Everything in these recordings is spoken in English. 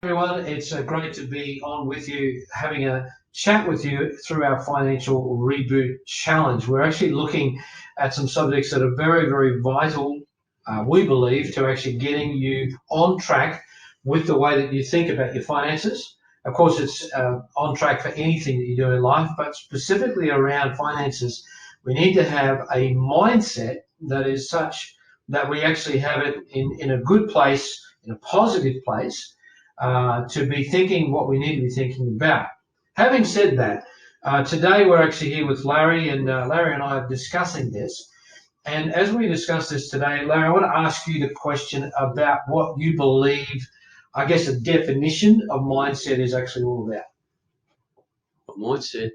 Everyone, it's great to be on with you, having a chat with you through our financial reboot challenge. We're actually looking at some subjects that are very, very vital, we believe, to actually getting you on track with the way that you think about your finances. Of course, it's on track for anything that you do in life, but specifically around finances, we need to have a mindset that is such that we actually have it in a good place, in a positive place, to be thinking what we need to be thinking about. Having said that, today we're actually here with Larry, and Larry and I are discussing this. And as we discuss this today, Larry, I want to ask you the question about what you believe, I guess, a definition of mindset is actually all about. Mindset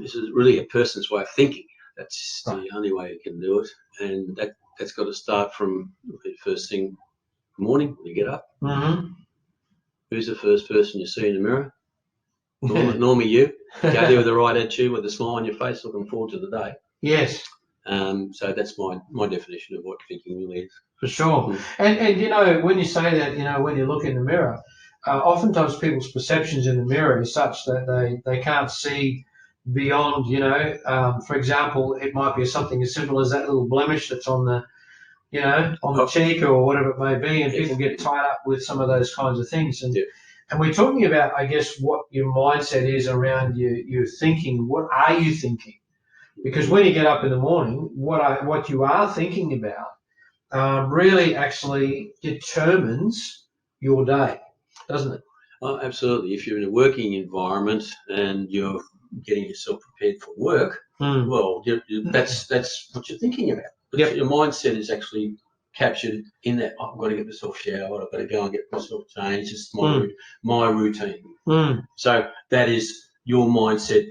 is really a person's way of thinking. That's the only way you can do it, and that's got to start from the first thing in the morning when you get up. Mm-hmm. Who's the first person you see in the mirror? Normally you. Go there with the right attitude, with a smile on your face, looking forward to the day. Yes. So that's my definition of what thinking really is. For sure. And when you say that, when you look in the mirror, oftentimes people's perceptions in the mirror is such that they can't see beyond, for example, it might be something as simple as that little blemish that's on the cheek or whatever it may be, and people get tied up with some of those kinds of things. And we're talking about, I guess, what your mindset is around your thinking. What are you thinking? Because when you get up in the morning, what you are thinking about really actually determines your day, doesn't it? Oh, absolutely. If you're in a working environment and you're getting yourself prepared for work, well, that's what you're thinking about. But your mindset is actually captured in that. I've got to get myself showered. I've got to go and get myself changed. It's my routine. So that is your mindset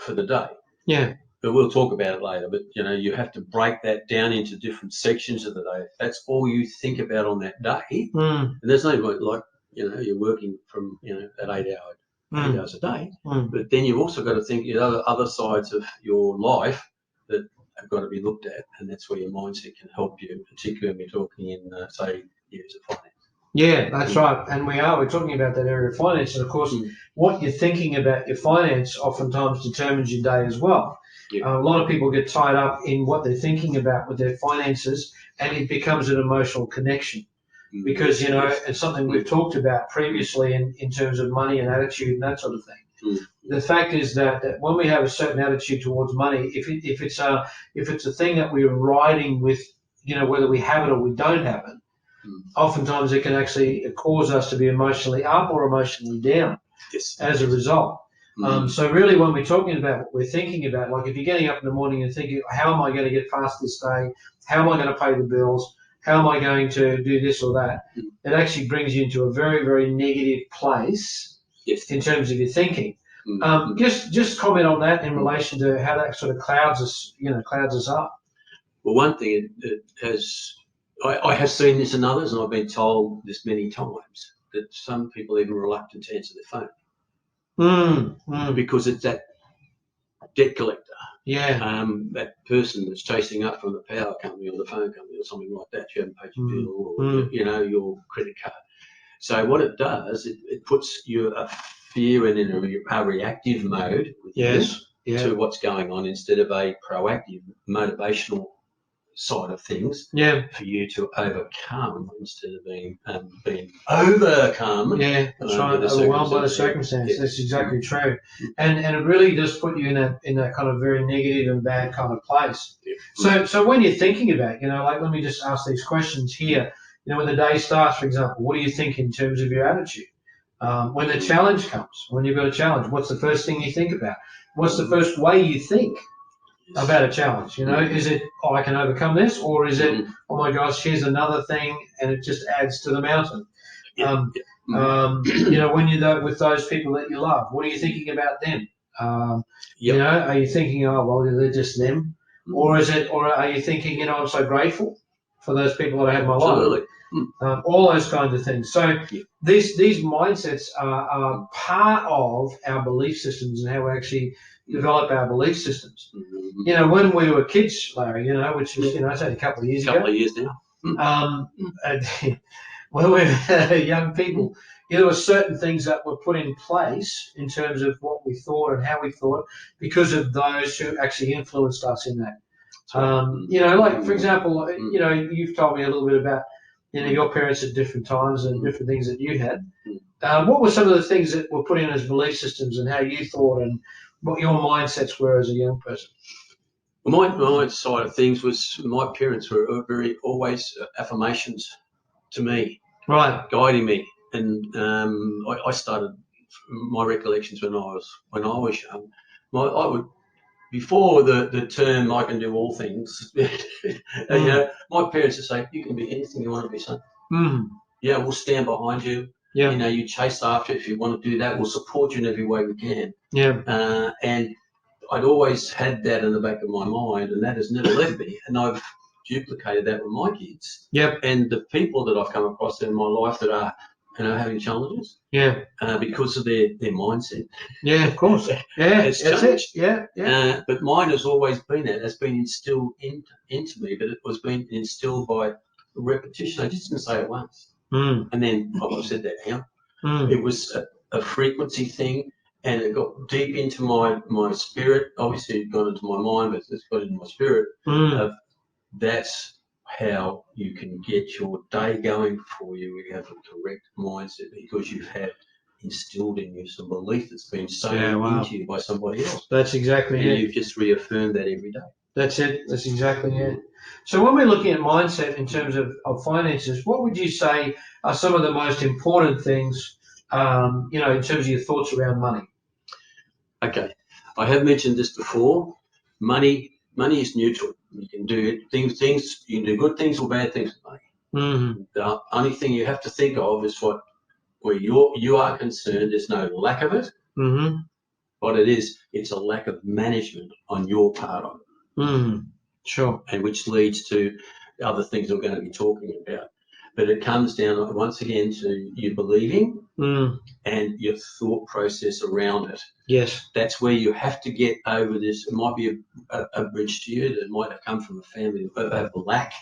for the day. Yeah. But we'll talk about it later. But you have to break that down into different sections of the day. If that's all you think about on that day, and there's no like you're working from at 8 hours a day, but then you've also got to think other sides of your life that have got to be looked at, and that's where your mindset can help you, particularly when we're talking in say areas of finance. Yeah, that's right. And we're talking about that area of finance, and of course, what you're thinking about your finance oftentimes determines your day as well. A lot of people get tied up in what they're thinking about with their finances, and it becomes an emotional connection. Because, it's something we've talked about previously in terms of money and attitude and that sort of thing. The fact is that when we have a certain attitude towards money, if it's a thing that we're riding with, whether we have it or we don't have it, oftentimes it can actually cause us to be emotionally up or emotionally down as a result. So really, when we're talking about what we're thinking about, like if you're getting up in the morning and thinking, how am I going to get past this day? How am I going to pay the bills? How am I going to do this or that? It actually brings you into a very, very negative place in terms of your thinking. Just comment on that in relation to how that sort of clouds us up. Well, one thing it has, I have seen this in others, and I've been told this many times, that some people are even reluctant to answer their phone because it's that debt collector. Yeah. That person that's chasing up from the power company or the phone company or something like that. You haven't paid your bill or your credit card. So what it does, it puts you a fear and in a reactive mode to what's going on instead of a proactive, motivational side of things for you to overcome instead of being overcome. Yeah, that's right. Overwhelmed by the circumstance. That's exactly true. And it really does put you in that kind of very negative and bad kind of place. So when you're thinking about, like let me just ask these questions here. When the day starts, for example, what do you think in terms of your attitude? When the challenge comes, when you've got a challenge, what's the first thing you think about? What's the first way you think about a challenge? Is it, I can overcome this, or is it, oh my gosh, here's another thing, and it just adds to the mountain? When you're with those people that you love, what are you thinking about them? Are you thinking, oh well, they're just them, or are you thinking, I'm so grateful for those people that I have in my life? All those kinds of things. So these mindsets are part of our belief systems and how we actually develop our belief systems. When we were kids, Larry, which is, it's only a couple of years ago. A couple of years now. When we were young people, there were certain things that were put in place in terms of what we thought and how we thought because of those who actually influenced us in that. Like, for example, you've told me a little bit about, your parents at different times and different things that you had. What were some of the things that were put in as belief systems and how you thought and what your mindsets were as a young person? My side of things was my parents were very always affirmations to me, right, guiding me, and I started my recollections when I was young. I would before the term "I can do all things," my parents would say, "You can be anything you want to be, son. Yeah, we'll stand behind you. Yeah. You chase after it if you want to do that. We'll support you in every way we can." Yeah. And I'd always had that in the back of my mind, and that has never left me. And I've duplicated that with my kids. Yep. And the people that I've come across in my life that are, having challenges. Yeah. Because of their mindset. Yeah, of course. Yeah, it's that's changed. it. Yeah. But mine has always been that. It's been instilled into me, but it was been instilled by repetition. I just didn't say it once. And then I've said that now. It was a frequency thing. And it got deep into my spirit. Obviously, it got into my mind, but it's got into my spirit. That's how you can get your day going for you. You have a correct mindset because you've had instilled in you some belief that's been sown into you by somebody else. That's exactly it. And you've just reaffirmed that every day. That's it. That's exactly it. So when we're looking at mindset in terms of finances, what would you say are some of the most important things, in terms of your thoughts around money? Okay, I have mentioned this before. Money is neutral. You can do things. You can do good things or bad things with money. The only thing you have to think of is where you are concerned. There's no lack of it. What it is, it's a lack of management on your part of it. Sure. And which leads to other things we're going to be talking about. But it comes down once again to you believing and your thought process around it. Yes. That's where you have to get over this. It might be a bridge to you that might have come from a family of lack,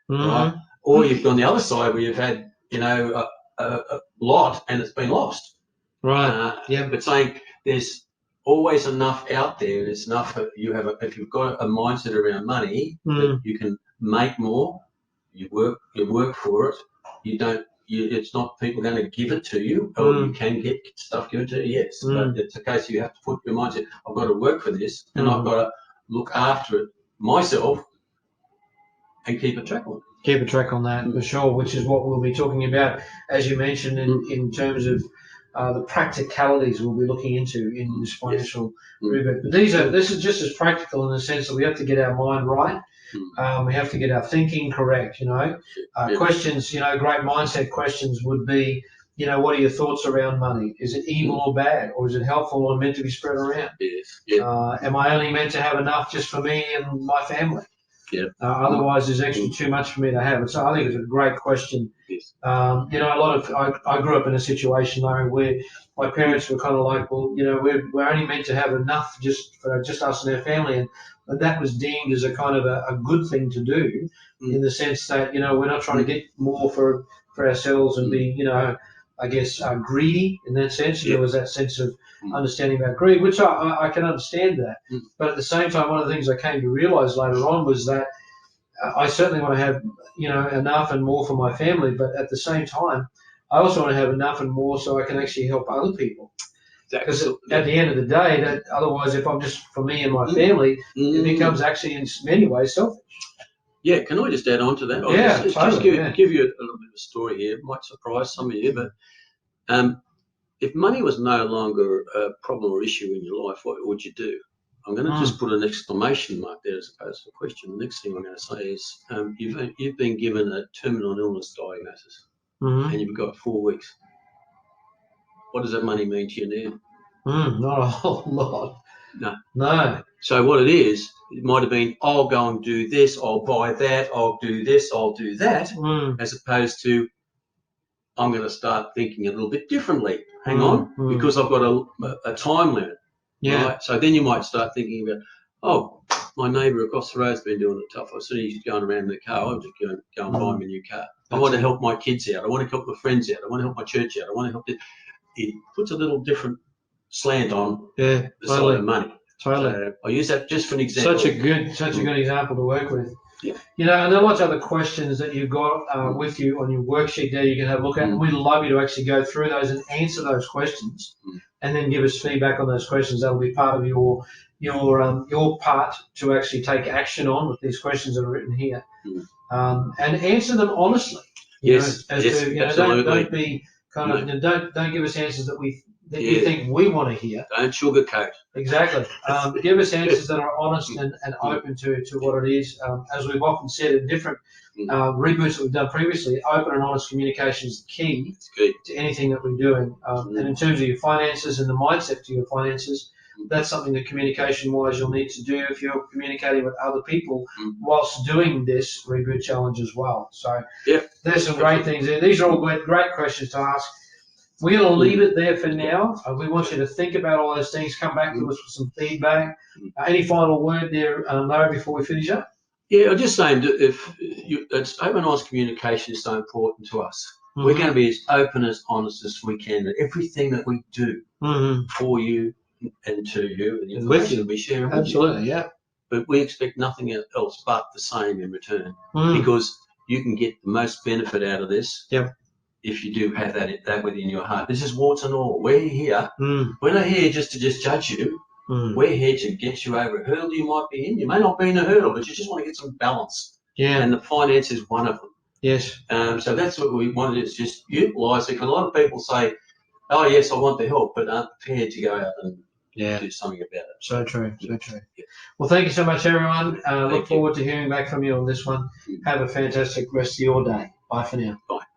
right? Or you've gone the other side where you've had, a lot and it's been lost. Right. But saying there's always enough out there. There's enough. If you've got a mindset around money, that you can make more. You work for it. You don't. It's not people going to give it to you, or you can get stuff given to you. Yes, but it's a case you have to put your mindset. I've got to work for this, and I've got to look after it myself, and keep a track on it. Keep a track on that for sure, which is what we'll be talking about, as you mentioned, in terms of the practicalities we'll be looking into in this financial movement. But this is just as practical in the sense that we have to get our mind right. We have to get our thinking correct. Questions. Great mindset questions would be, what are your thoughts around money? Is it evil or bad, or is it helpful or meant to be spread around? Am I only meant to have enough just for me and my family? Otherwise, there's actually too much for me to have. And so I think it's a great question. I grew up in a situation though where my parents were kind of like, well, we're only meant to have enough just for just us and our family, and that was deemed as a kind of a good thing to do, in the sense that we're not trying to get more for ourselves and be I guess greedy in that sense. There was that sense of understanding about greed, which I can understand that. But at the same time, one of the things I came to realize later on was that I certainly want to have enough and more for my family, but at the same time, I also want to have enough and more so I can actually help other people. Because at the end of the day, that otherwise, if I'm just for me and my family, it becomes actually in many ways selfish. Yeah, can I just add on to that? Give you a little bit of a story here. It might surprise some of you, but if money was no longer a problem or issue in your life, what would you do? I'm going to just put an exclamation mark there as opposed to a question. The next thing I'm going to say is you've been given a terminal illness diagnosis and you've got 4 weeks. What does that money mean to you now? Not a whole lot. No. So what it might have been, I'll go and do this, I'll buy that, I'll do this, I'll do that, as opposed to I'm going to start thinking a little bit differently. Hang on, because I've got a time limit. Yeah. Right? So then you might start thinking about, my neighbour across the road's been doing it tough. I see he's going around in the car. I'm just going to go and buy him a new car. I want to help my kids out. I want to help my friends out. I want to help my church out. I want to help. It puts a little different slant on the side of money. Totally. So I use that just for an example. Such a good example to work with. Yeah. You know, and there are lots of other questions that you've got with you on your worksheet there you can have a look at. And we'd love you to actually go through those and answer those questions and then give us feedback on those questions. That'll be part of your part to actually take action on with these questions that are written here. And answer them honestly. Absolutely. Don't be kind of don't give us answers that you think we want to hear. Don't sugarcoat. Exactly. Give us answers that are honest and open to what it is. As we've often said in different reboots that we've done previously, open and honest communication is the key to anything that we're doing. And in terms of your finances and the mindset to your finances, that's something that communication-wise you'll need to do if you're communicating with other people whilst doing this reboot challenge as well. So there's some great things there. These are all great questions to ask. We're going to leave it there for now. We want you to think about all those things, come back to us with some feedback. Any final word there, Larry, before we finish up? Yeah, I'm just saying that it's open and honest communication is so important to us. We're going to be as open as honest as we can in everything that we do for you and to you, and the information that we share. Absolutely, yeah. But we expect nothing else but the same in return, because you can get the most benefit out of this. If you do have that within your heart. This is warts and all. We're here. We're not here just to judge you. We're here to get you over a hurdle you might be in. You may not be in a hurdle, but you just want to get some balance. And the finance is one of them. Yes. So that's what we want to do, is just utilise it. Because a lot of people say, oh, yes, I want the help, but aren't prepared to go out and do something about it. So true. So true. Well, thank you so much, everyone. Look forward to hearing back from you on this one. Have a fantastic rest of your day. Bye for now. Bye.